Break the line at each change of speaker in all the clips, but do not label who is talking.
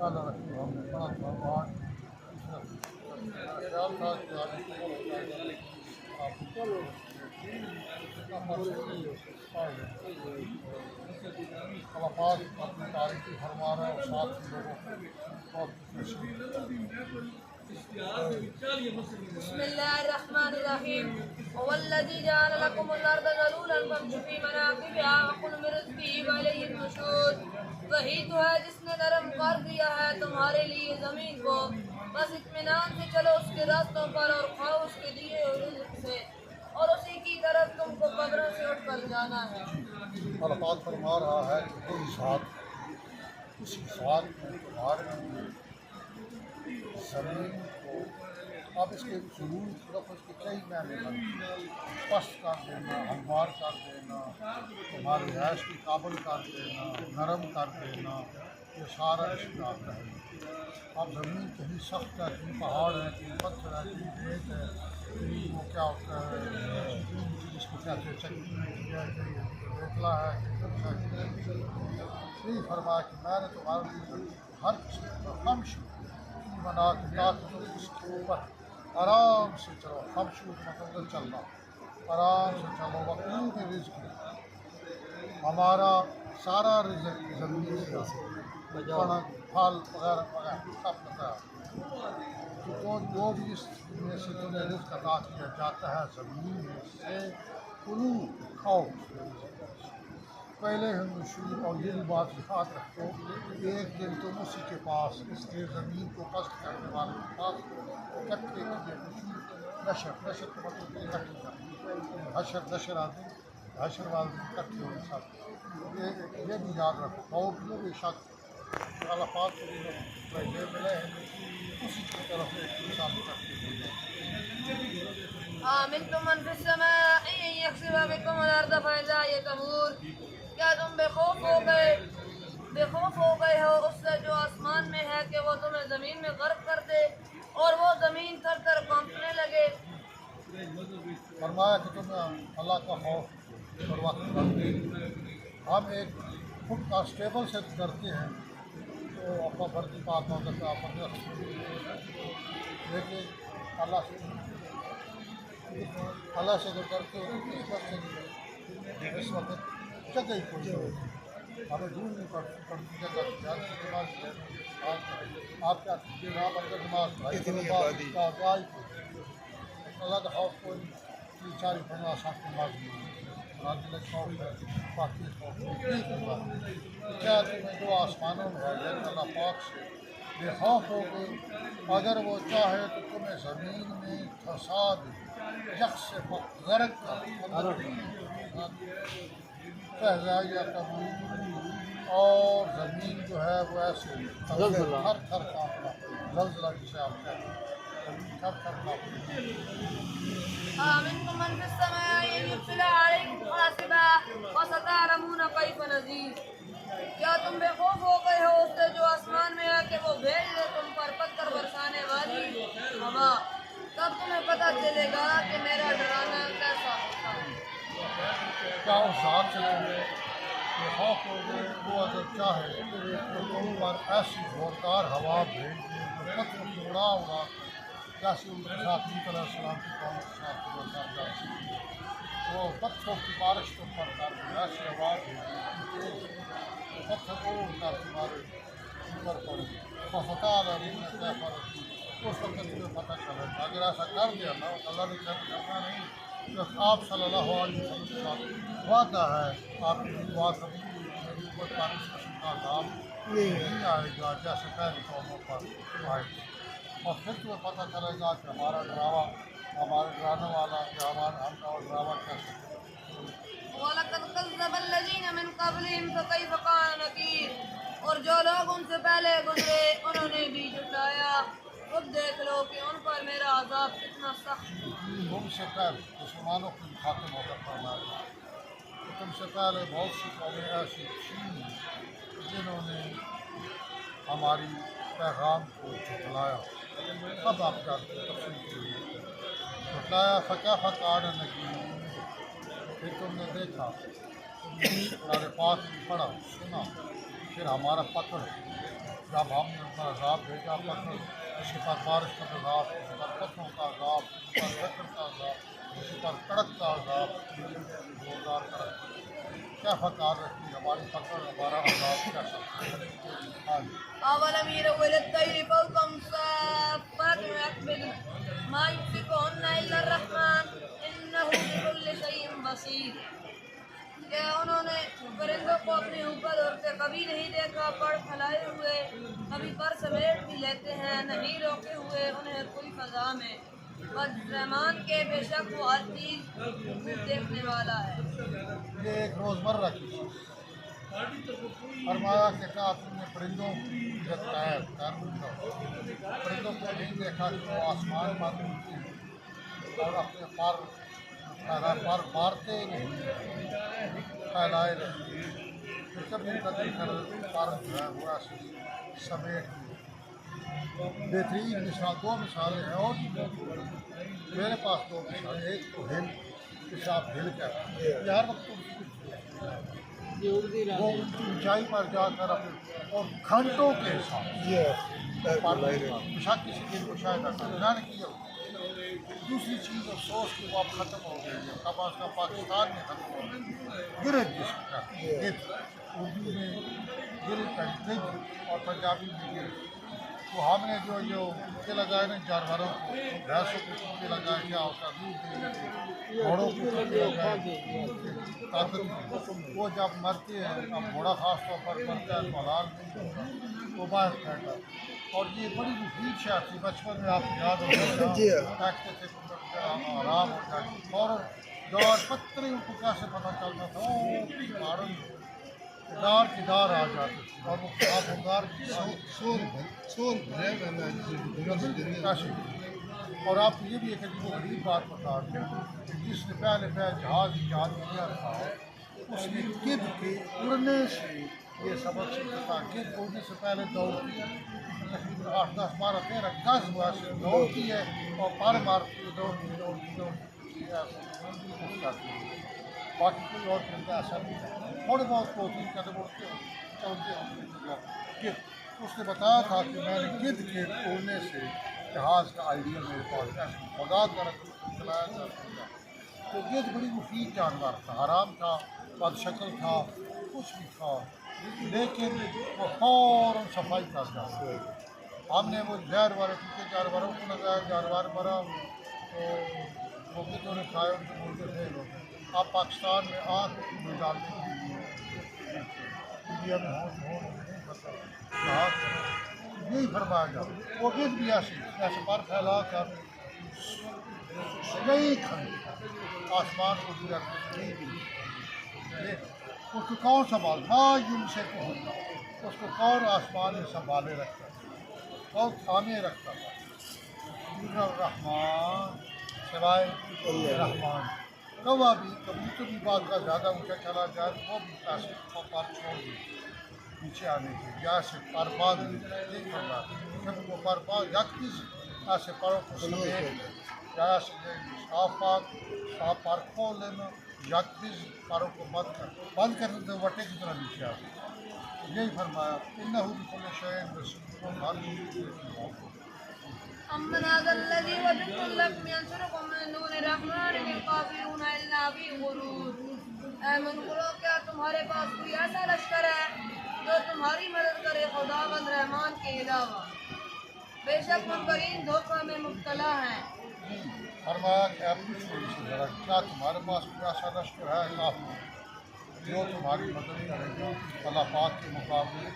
خیال رکھیے. ہم نے پڑھا تھا وہاں خیال تھا کہ آگے کور ہو جائے گا لیکن آپ اللہ پاک اپنی تعریفی فرما رہے ہیں اور ساتھ ہی لوگوں کو بہت خوش
بسم الله الرحمن الرحيم هو الذي جعل لكم الأرض ذلولا فامشوا في مناكبها وكلوا من رزقه وإليه النشور. وہی تو ہے جس نے نرم کر دیا ہے تمہارے لیے زمین کو، بس اطمینان سے چلو اس کے راستوں پر اور کھاؤ اس کے دیے ہوئے رزق سے، اور اسی کی طرف تم کو قبروں سے اٹھ کر جانا ہے.
اللہ پاک فرما رہا ہے کہ کوئی ذات اس ذات میں تمہارے لیے زمین کو اب اس کے ضرور صرف اس کے کئی معنی بنتے پست کر دینا، ہموار کر دینا، تمہاری رہائش کی قابل کر دینا، نرم کر دینا، یہ سارا اس کا ہے. اب زمین کہیں سخت ہے، کہیں پہاڑ ہے، کہیں پتھر ہے، کہیں ریت ہے، کہیں وہ کیا ہوتا ہے جس کو کہتے ہیں چکی ہے، کہیں ریتلا ہے. یہی فرمایا کہ میں نے تمہارے لیے ہر چیز پر خمش بنا کے تاکہ تم اس کے اوپر آرام سے چلو. خمش مطلب چلنا، آرام سے چلو. وقلو میں رزق ہمارا سارا رزق زمین سے پھل وغیرہ وغیرہ سب پتہ ہے. تو جو بھی اس میں سے تمہیں رزق عطا کیا جاتا ہے زمین میں سے کلو کھاؤ. پہلے ہم شروع اور یہ بھی بات یاد رکھو کہ ایک دن تم اسی کے پاس اس کے زمین کو قصد کرنے والے کے پاس اکٹھے کیے نشر کا مطلب اکٹھے کرنا، حشر آدمی حشر والے اکٹھے ہوئے سب. یہ بھی یاد رکھو اور یہ بھی شک اللہ پاک کو بھی یہ ملے ہیں اسی کی طرف ایک انسان اکٹھے ہو جائے.
آمنتم من فی السماء ان یخسف بکم الارض فاذا ہی تمور. کیا تم بے خوف ہو گئے ہو اس سے جو آسمان میں ہے کہ وہ تمہیں زمین میں غرق کر دے اور وہ زمین تھر تھر کانپنے لگے.
فرمایا کہ تم اللہ کا خوف اور وقت کرتے. ہم ایک خود کانسٹیبل سے ڈرتے ہیں تو اپنا بھرتی پاک ہوتا ہے اپنے لیکن اللہ سے جو ڈرتے ہو اس وقت سے اس وقت جگہ ہی کوئی نہیں. ہمیں دور نہیں پڑتی جگہ کی نماز آپ کیا آپ اندر نماز اللہ کا خوف کوئی تین چار پڑھنا آسان کی نماز نہیں باقی کیا تمہیں جو آسمانوں میں ہے یعنی اللہ پاک سے بے خوف ہو گئی. اگر وہ چاہے تو تمہیں زمین میں پھنسا دے یکس سے غرق کر فہذا کبھی اور زمین جو ہے وہ ایسے تھر تھر کانپنا زلزلہ جسے آپ کہتے ہیں زمین تھر تھر کانپنا.
آمنتم من فی السماء ان یرسل علیکم حاصبا فستعلمون کیف نذیر. کیا تم بے خوف ہو گئے ہو اس سے جو آسمان میں ہے کہ وہ بھیج دے تم پر پتھر برسانے والی ہوا، تب تمہیں پتہ چلے گا کہ میرا ڈرانا کیسا ہوتا ہے.
کیا اس ذات سے تمہیں بے خوف ہو گئے وہ اگر چاہے تو تم پر ایسی زوردار ہوا بھیج دے جو پتھر کو اڑا جیسے ان کے ساتھ علیہ السلام کی قوم کے ساتھ برسات جاتی ہے وہ پتھروں کی بارش تم پر کر دے ایسی ہوا بھیج پتھر اڑ کر تمہارے اوپر پڑے. فتح کیا فرق اس وقت تمہیں پتہ چلے گا. اگر ایسا کر دیا نا اللہ نے کرنا نہیں تو آپ صلی اللہ علیہ وسلم کے ساتھ وعدہ ہے آپ کی دعا کبھی میری اوپر پر اس قسم کا عذاب نہیں آئے گا جیسے پہلی قوموں پر آئے گا. اور پھر تمہیں پتہ چلے گا کہ ہمارا ڈراوا ہمارے ڈرانے والا یا ہم کا ڈراوا کیسے ہے.
وَلَقَدْ كَذَّبَ الَّذِينَ مِن قَبْلِهِمْ فَكَيْفَ كَانَ نَكِيرِ. اور جو لوگ ان سے پہلے گزرے انہوں نے بھی جھٹلایا، خود دیکھ لو کہ ان پر میرا عذاب کتنا سخت ہے.
تم سے پہلے مسلمانوں کو خاتم ہو کر فرمایا کہ تم سے پہلے بہت سی قومیں ایسی تھیں جنہوں نے ہماری پیغام کو جھٹلایا. اب آپ کا تفصیل کیجیے. جھٹلایا فکا فکان نکیر. پھر تم نے دیکھا قرآن پاک میں پڑھا سنا پھر ہمارا پکڑ جب ہم نے ان پر عذاب بھیجا پتھر، کسی پر بارش کا عذاب، کسی پر پتھروں کا عذاب، کسی پر زخم کا عذاب، کسی پر کڑک کا عذاب، زوردار کڑک کیا فکار رکھی ہماری پکڑ، ہمارا عذاب کیسا ہاں جی
أولم يروا إلى الطير فوقهم صافات ويقبضن ما يمسكهن إلا الرحمن إنه بكل شيء بصير. کیا انہوں نے پرندوں کو اپنے اوپر اڑتے کبھی نہیں دیکھا؟ پر پھیلائے ہوئے کبھی پر سمیٹ بھی لیتے ہیں، نہیں روکے ہوئے انہیں کوئی فضا میں، بس رحمان کے بے شک وہ ہر چیز خوب دیکھنے والا ہے۔
یہ ایک روزمرہ کی چیز فرمایا کہ کیا تم نے پرندوں یا پرندوں کو نہیں دیکھا کہ وہ آسمان پر اڑتے ہیں اور اپنے پر مارتے نہیں پھیلائے رہتے ہیں، کبھی کبھی پر جو ہے وہ ایسے سمیٹ بہترین مثال، دو مثالیں ہیں اور بھی میرے پاس دو مثالیں، ایک تو ہل، پیشاب ہل کہتے ہیں، یہ ہر وقت وہ اونچائی پر جا کر اپنے اور گھنٹوں کے حساب بشک کسی دن کو شاید جانے کی دوسری چیز افسوس کہ وہ اب ختم ہو گئی ہے، کم از کم پاکستان میں ختم ہو گئی گرد جس کا گرد، اردو میں گرد کا گرد اور پنجابی میں گرد، تو ہم نے جو ٹیکے لگائے نا جانوروں کو، بھینسوں کو ٹیکے لگائے، کیا ہوتا ہے دودھ دینے کے، گھوڑوں کو ٹیکے لگائے طاقت میں، وہ جب مرتے ہیں، اب گھوڑا خاص طور پر مرتا ہے تو حلال نہیں ہوتا، وہ باہر پھینکا، اور یہ بڑی مفید شہر تھی، بچپن میں آپ کو یاد ہوگا پھینکتے تھے آرام ہو جائے، اور دار پتھرے ان کو کیسے پتہ چلتا تھا، پہاڑوں میں دار کی دار آ جاتے تھے اور وہ بھنگار کی کیسے، اور آپ کو یہ بھی ایک عجیب و غریب بات بتا دیں کہ جس نے پہلے جہاز ایجاد کیا تھا اس نے گدھ کے اڑنے سے یہ سبق سیکھا تھا، گدھ اڑنے سے پہلے دوڑتی ہے، تقریباً 8 10 12 13 10 ویسے دوڑتی ہے اور پر مارتی ہے، دوڑتی کرتی ہے، باقی کوئی اور پرندہ ایسا نہیں ہے، تھوڑے بہت 2-3 قدم اڑتے ہیں چلتے ہیں گدھ، اس نے بتایا تھا کہ میں نے گدھ کے اڑنے سے جہاز کا آئیڈیا میرے پاس ایسے بگا کر چلایا جاتا تھا، تو گدھ بڑی مفید جانور تھا، حرام تھا، بد شکل تھا، کچھ بھی تھا، لیکن وہ فوراً صفائی کر جاتا، ہم نے وہ زہر والے ٹیکے جانوروں کو لگایا، جانور مرا تو وہ گدھوں نے کھائے، ان کے مردے فیل ہو گئے، آپ پاکستان میں آنکھ میں ڈالنے کے لیے انڈیا میں نہیں پتہ یہی فرمایا جاتا، وہ گدھ بھی ایسے پر پھیلا کر کئی گھنٹے آسمان کو گزرتے اس کو کون سنبھالتا سے اس کو کون آسمان میں سنبھالے رکھتا تھا، کون تھامے رکھتا تھا، الرحمن سوائے رحمان، کبوتر بھی بات کا زیادہ اونچا چلا جائے تو وہ بھی ایسے پر چھوڑ دیتے پیچھے آنے کے، یا سے پر باندھ لیتے، نہیں کرنا جب وہ پر باندھ یک پیس ایسے پروں کو سمیٹ یا ایسے صاف پر کھول لینا، یک پیس پروں کو بند کر دیتے وٹے کی طرح نیچے آتے، یہی فرمایا انہو بکل شیء بصیر، ہر چیز
أمن هذا الذي وجدتم لكم ينصركم من دون الرحمن إن الكافرون إلا في غرور. اے منکرو کیا تمہارے پاس کوئی ایسا لشکر ہے جو تمہاری مدد کرے خداوند رحمان کے علاوہ؟ بے شک منکرین دھوکہ میں مبتلا ہیں۔
فرمایا کہ آپ پوچھو ان سے ذرا کیا تمہارے پاس کوئی ایسا لشکر ہے کافر جو تمہاری مدد کرے گا اللہ پاک کے مقابلے،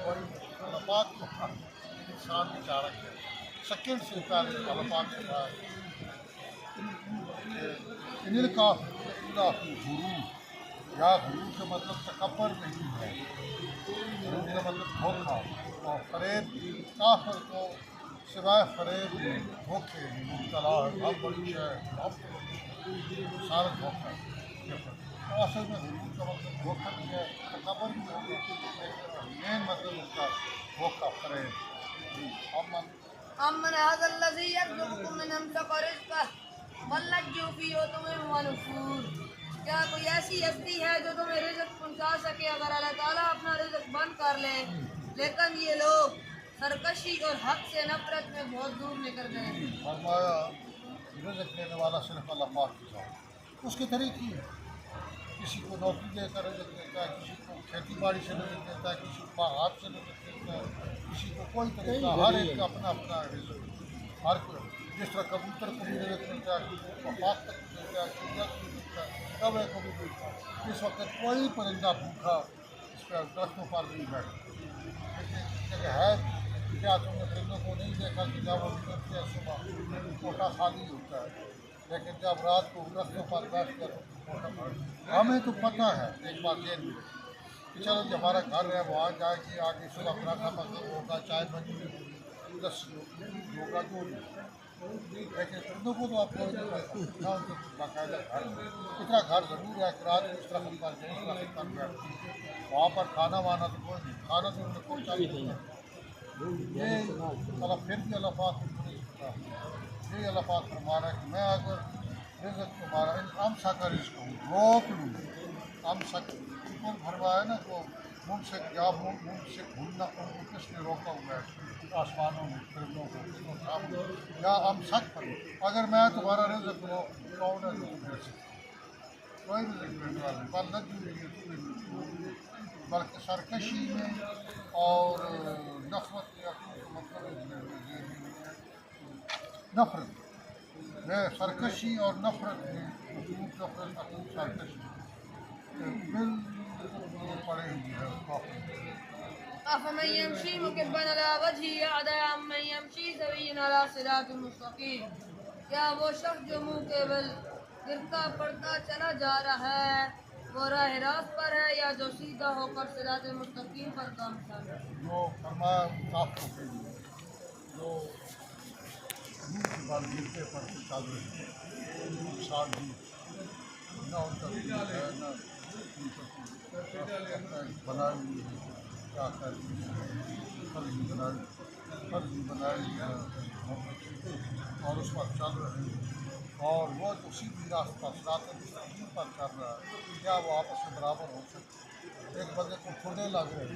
اللہ پاک کو انسان بیچارہ ہے، سیکنڈ سے پہلے اللہ پاک سے کہا انل کافر الا فی غرور، یا غرور کا مطلب تکبر نہیں ہے، غرور کا مطلب دھوکہ اور فریب، کافر کو سوائے فریب میں دھوکے میں مبتلا ہے، بہت بڑی شے ہے، سارا دھوکہ ہے، اصل میں غرور کا مطلب دھوکہ بھی ہے، تکبر بھی ہوگی، مین مطلب اس کا دھوکہ فریب۔
أمن هذا الذي يرزقكم من أمسك رزقه بل لجوا في عتو ونفور. کیا کوئی ایسی ہستی ہے جو تمہیں رزق پہنچا سکے اگر اللہ تعالیٰ اپنا رزق بند کر لے؟ لیکن یہ لوگ سرکشی اور حق سے نفرت میں بہت دور لے کر گئے۔
فرمایا رزق دینے والا صرف اللہ پاک کی ذات، اس کے طریقے ہیں، کسی کو نوکری دے کر رزق دیتا ہے، کسی کو کھیتی باڑی سے رزق دیتا ہے، کسی کو باغات سے رزق دیتا ہے، کسی کو کوئی طریقہ، ہر ایک کا اپنا اپنا رزق ہے۔ ہر کوئی جس طرح کبوتر کو بھی رزق ملتا ہے، کسی کو وفاق تک ملتا ہے، چڑیا کو بھی ملتا ہے، کوے کو بھی ملتا ہے۔ اس وقت کوئی پرندہ بھوکا اس پہ درختوں پر نہیں بیٹھتا، لیکن ہے کیا تم نے پرندوں کو نہیں دیکھا کہ جب وہ نکلتے ہیں صبح کوٹا خالی ہوتا ہے، لیکن جب رات کو درختوں پر بیٹھ کر کوٹا بھر، ہمیں تو پتہ ہے ایک بات یہ نہیں کہ چلو جو ہمارا گھر ہے وہاں جائے گی، آگے صبح پراٹھا پکا ہوگا، چائے بنی ہوگی، لسی ہوگی، ہوگا جو بھی، لیکن پرندوں کو تو آپ کوئی نہیں پتہ نہ ان کے باقاعدہ گھر ہے۔ اتنا گھر ضرور ہے کہ رات کو اس طرح پر جائیں، اس طرح پر بیٹھتی ہے، وہاں پر کھانا وانا تو کوئی نہیں، کھانا تو انہیں کوئی چاہیے نہیں۔ یہ اللہ پھر بھی اللہ پاک کو نہیں پتا، یہ اللہ پاک فرما رہا ہے کہ میں اگر رزق تمہارا امسا کا رزق ہوں، روک لوں، امسا بالکل بھروایا نا تو ممسک یا ممسک بھولنا ان کو کس نے روکا ہوا ہے آسمانوں میں پرندوں کو، کس کو تھاموں یا امسک پر، اگر میں تمہارا رزق لو کون ہے جو تم دے سکتا، کوئی رزق دینے والا نہیں، بلکہ سرکشی میں اور نفرت میں نفرت میں سرکشی اور نفرت میں حقوق نفرت حقوق سرکشی بالکل پڑے ہوئے ہیں۔
أفمن يمشي مكبا على وجهه أعدى عمن يمشي سويا على صراط مستقيم، کیا وہ شخص جو منہ کے بل گرتا پڑتا چلا جا رہا ہے وہ راہ راست پر ہے یا جو سیدھا ہو کر صراط مستقیم پر گامزن ہے؟
جو فرمایا کافروں کے لیے جو منہ کے بال گرتے پڑتے چل رہے ہیں، سال بھی نہ ان کا کوئی ہے نہ ان کا کوئی بنائی ہوئی ہے، کیا کہتے ہیں فرضی بنائی ہے اور اس پر چل رہے ہیں، اور وہ جو سیدھی راستہ صراط مستقیم پر چل رہا ہے، کیا وہ آپس میں برابر ہو سکتے؟ ایک بندے کو ٹھنڈے لگ رہے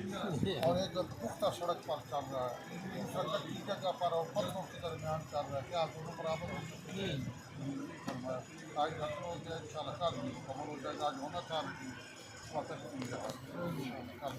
ہیں اور ایک پختہ سڑک پر چل رہا ہے، دوسرا کچی جگہ پر اور پتھروں کے درمیان چل رہا ہے، کیا دونوں برابر ہو سکتے ہیں؟ فرمایا آج ختم ہو جائے انشاءاللہ کل مکمل ہو جائے گا، آج ہونا چاہ رہی تھی وقت نہیں رہا، انشاءاللہ کل